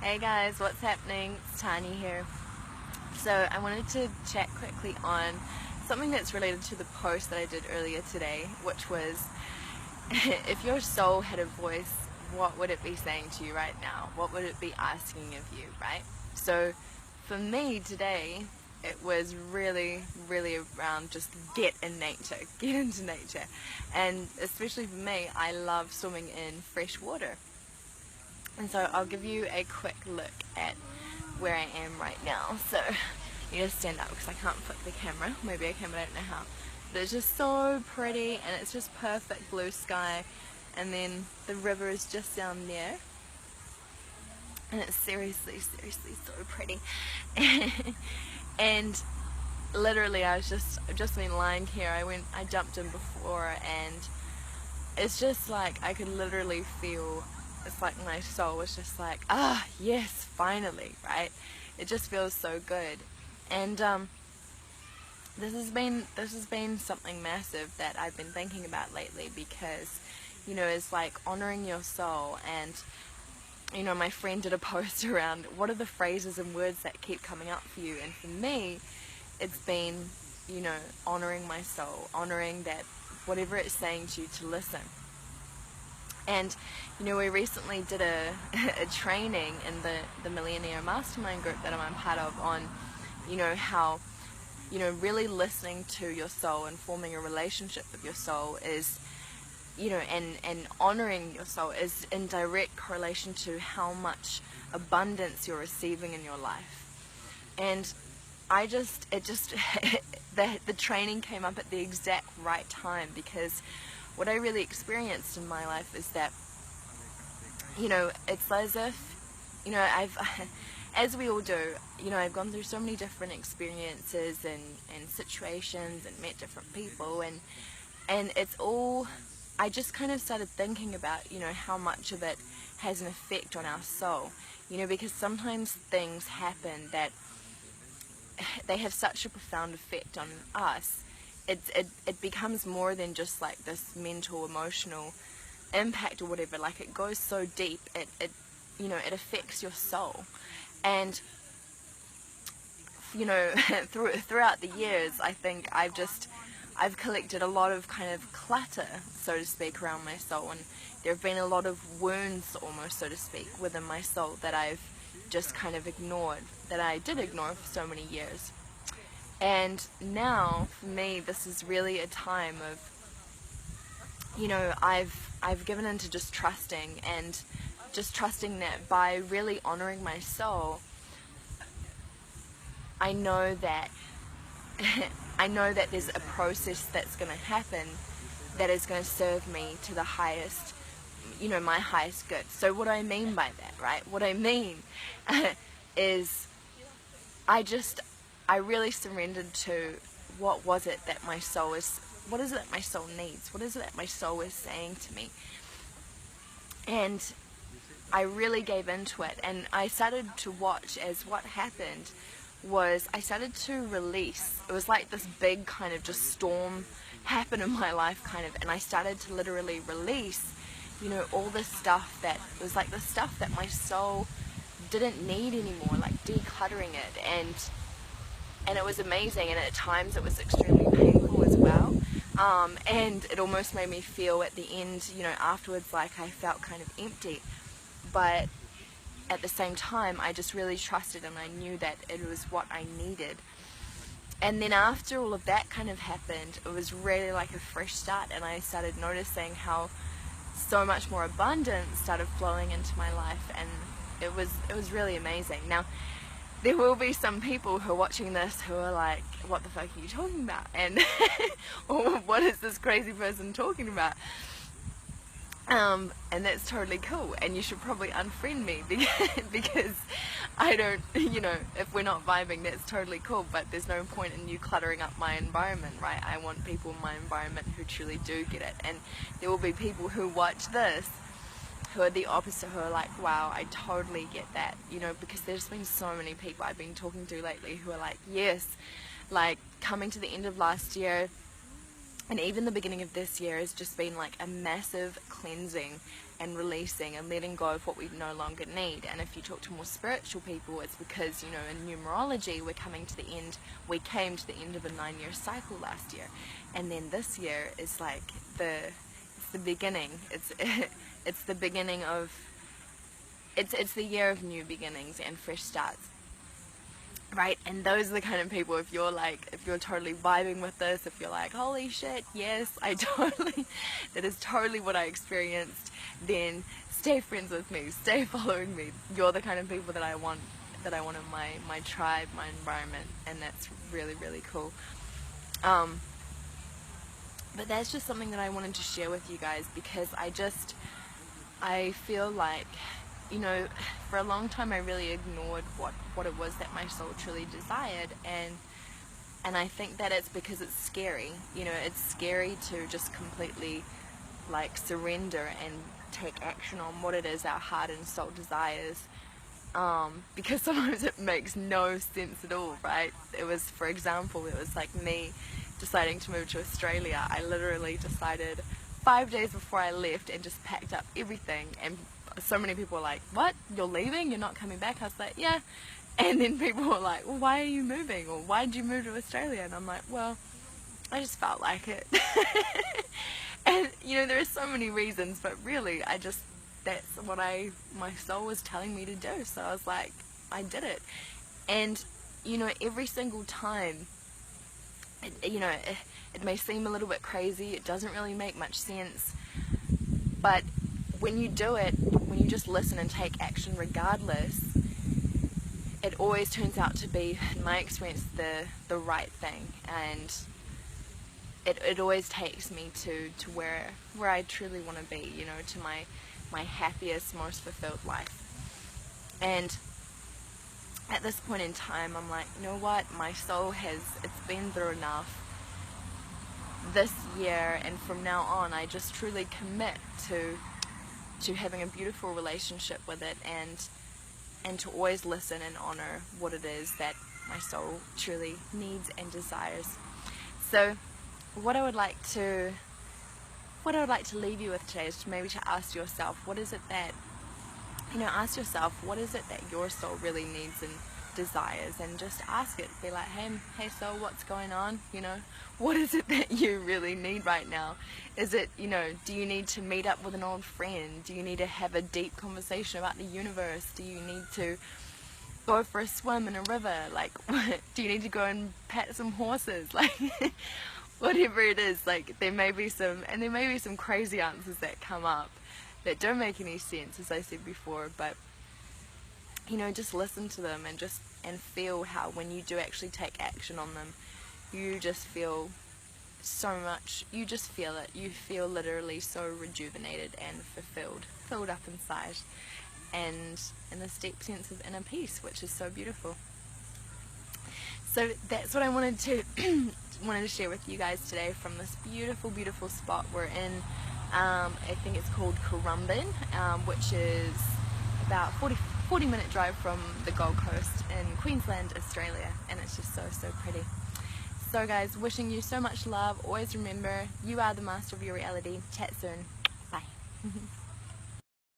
Hey guys, what's happening? It's Tani here. So I wanted to chat quickly on something that's related to the post that I did earlier today, which was if your soul had a voice, what would it be saying to you right now? What would it be asking of you, right? So for me today, it was really around just get in nature, get into nature. And especially for me, I love swimming in fresh water. And so I'll give you a quick look at where I am right now. So you just stand up because I can't flip the camera. Maybe I can, but I don't know how. But it's just so pretty and it's just perfect blue sky. And then the river is just down there. And it's seriously so pretty. And literally I've just been lying here. I jumped in before and it's just like I could literally feel, it's like my soul was just like, yes, finally, right? It just feels so good. And this has been something massive that I've been thinking about lately, because it's like honoring your soul. And my friend did a post around what are the phrases and words that keep coming up for you, and for me it's been honoring my soul, honoring that whatever it's saying to you, to listen. And we recently did a training in the Millionaire Mastermind group that I'm a part of on how really listening to your soul and forming a relationship with your soul is and honoring your soul is in direct correlation to how much abundance you're receiving in your life. And the training came up at the exact right time, because what I really experienced in my life is that it's as if I've as we all do, I've gone through so many different experiences and situations and met different people, and it's all, I just kind of started thinking about how much of it has an effect on our soul, because sometimes things happen that they have such a profound effect on us. It becomes more than just like this mental, emotional impact or whatever. Like, it goes so deep, it affects your soul. And throughout the years, I think I've collected a lot of kind of clutter, so to speak, around my soul, and there have been a lot of wounds, almost, so to speak, within my soul that I've just kind of ignored, that I did ignore for so many years. And now, for me, this is really a time of, I've given into just trusting, and just trusting that by really honoring my soul, I know that I know that there's a process that's going to happen that is going to serve me to the highest, my highest good. So what I mean by that, right? What I mean is I really surrendered to what was it that my soul is, what is it that my soul needs? What is it that my soul is saying to me? And I really gave into it, and I started to watch as what happened was I started to release. It was like this big kind of just storm happened in my life, kind of, and I started to literally release, all this stuff that was like the stuff that my soul didn't need anymore, like decluttering it, and it was amazing, and at times it was extremely painful as well, and it almost made me feel at the end, afterwards, like I felt kind of empty, but at the same time I just really trusted, and I knew that it was what I needed. And then after all of that kind of happened, it was really like a fresh start, and I started noticing how so much more abundance started flowing into my life, and it was really amazing. Now, there will be some people who are watching this who are like, what the fuck are you talking about? And or what is this crazy person talking about? And that's totally cool, and you should probably unfriend me because I don't, if we're not vibing, that's totally cool, but there's no point in you cluttering up my environment, right? I want people in my environment who truly do get it, and there will be people who watch this who are the opposite, who are like, wow, I totally get that, because there's been so many people I've been talking to lately who are like, yes, like coming to the end of last year, And even the beginning of this year has just been like a massive cleansing and releasing and letting go of what we no longer need. And if you talk to more spiritual people, it's because, you know, in numerology, we came to the end of a 9-year cycle last year. And then this year is like it's the beginning. It's the beginning of, it's the year of new beginnings and fresh starts. Right, and those are the kind of people, if you're totally vibing with this, if you're like, holy shit, yes, that is totally what I experienced, then stay friends with me, stay following me. You're the kind of people that I want in my tribe, my environment, and that's really, really cool. But that's just something that I wanted to share with you guys, because I feel like, you know, for a long time I really ignored what it was that my soul truly desired, and I think that it's because it's scary. You know, it's scary to just completely like surrender and take action on what it is our heart and soul desires, because sometimes it makes no sense at all, right? For example, it was like me deciding to move to Australia. I literally decided 5 days before I left and just packed up everything, and so many people were like, what, you're leaving, you're not coming back? I was like, yeah. And then people were like, well, why are you moving, or why did you move to Australia? And I'm like, well, I just felt like it. And you know, there are so many reasons, but really that's what my soul was telling me to do. So I was like, I did it. And you know, every single time, it may seem a little bit crazy, it doesn't really make much sense, but when you do it, when you just listen and take action regardless, it always turns out to be, in my experience, the right thing. And it always takes me to where I truly want to be, you know, to my happiest, most fulfilled life. And at this point in time, I'm like, you know what, my soul it's been through enough this year, and from now on I just truly commit to having a beautiful relationship with it, and to always listen and honor what it is that my soul truly needs and desires. So what I would like to leave you with today is maybe to ask yourself, ask yourself, what is it that your soul really needs and desires, and just ask it. Be like, hey soul, what's going on? You know, what is it that you really need right now? Is it, you know, do you need to meet up with an old friend? Do you need to have a deep conversation about the universe? Do you need to go for a swim in a river? Like, do you need to go and pet some horses? Like, whatever it is, like, there may be some crazy answers that come up that don't make any sense, as I said before, but you know, just listen to them and feel how when you do actually take action on them, you just feel so much, you just feel it, you feel literally so rejuvenated and filled up inside, and in this deep sense of inner peace, which is so beautiful. So that's what I wanted to share with you guys today from this beautiful, beautiful spot we're in. I think it's called Currumbin, which is about 40-minute drive from the Gold Coast in Queensland, Australia, and it's just so pretty. So guys, wishing you so much love. Always remember, you are the master of your reality. Chat soon. Bye.